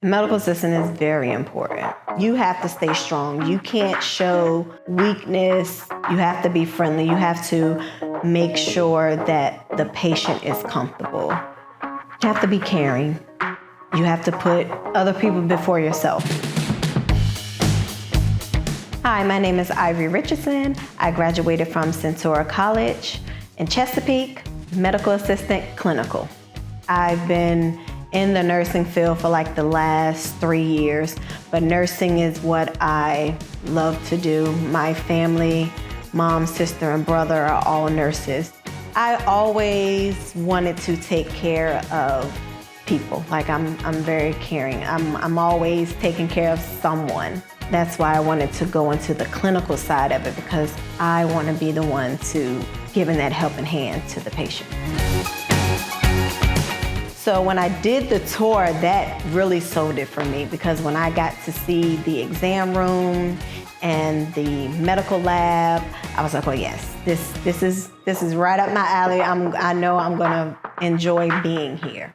Medical assistant is very important. You have to stay strong. You can't show weakness. You have to be friendly. You have to make sure that the patient is comfortable. You have to be caring. You have to put other people before yourself. Hi, my name is Ivory Richardson. I graduated from Centura College in Chesapeake, medical assistant, clinical. I've been in the nursing field for like the last 3 years, but nursing is what I love to do. My family, mom, sister, and brother are all nurses. I always wanted to take care of people. Like I'm very caring. I'm always taking care of someone. That's why I wanted to go into the clinical side of it, because I want to be the one to giving that helping hand to the patient. So when I did the tour, that really sold it for me, because when I got to see the exam room and the medical lab, I was like, oh yes, this is right up my alley. I know I'm gonna enjoy being here.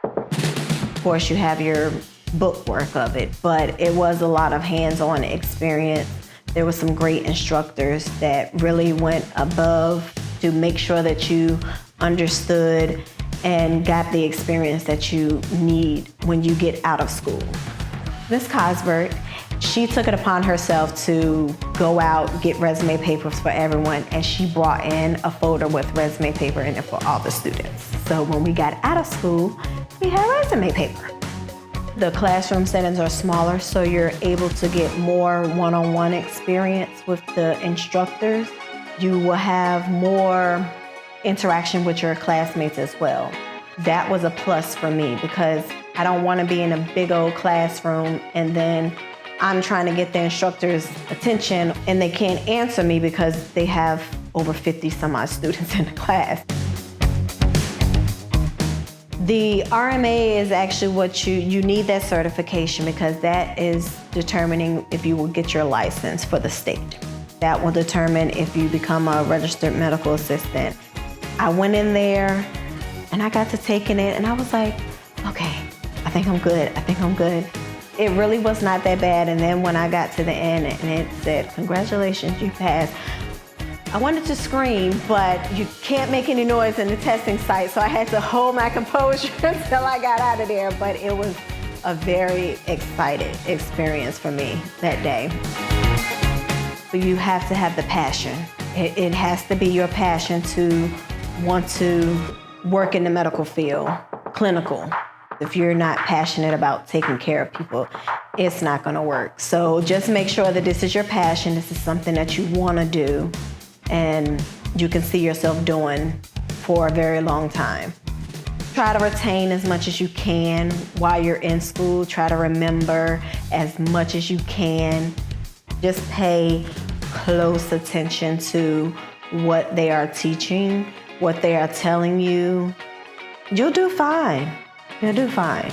Of course, you have your book work of it, but it was a lot of hands-on experience. There were some great instructors that really went above to make sure that you understood and got the experience that you need when you get out of school. Ms. Cosbert, she took it upon herself to go out, get resume papers for everyone, and she brought in a folder with resume paper in it for all the students. So when we got out of school, we had resume paper. The classroom settings are smaller, so you're able to get more one-on-one experience with the instructors. You will have more interaction with your classmates as well. That was a plus for me, because I don't want to be in a big old classroom and then I'm trying to get the instructor's attention and they can't answer me because they have over 50 some odd students in the class. The RMA is actually what you need that certification, because that is determining if you will get your license for the state. That will determine if you become a registered medical assistant. I went in there and I got to taking it and I was like, okay, I think I'm good. It really was not that bad. And then when I got to the end and it said, congratulations, you passed, I wanted to scream, but you can't make any noise in the testing site, so I had to hold my composure until I got out of there. But it was a very exciting experience for me that day. But you have to have the passion. It has to be your passion to want to work in the medical field, clinical. If you're not passionate about taking care of people, it's not gonna work. So just make sure that this is your passion, this is something that you wanna do, and you can see yourself doing for a very long time. Try to retain as much as you can while you're in school. Try to remember as much as you can. Just pay close attention to what they are teaching, what they are telling you. You'll do fine. You'll do fine.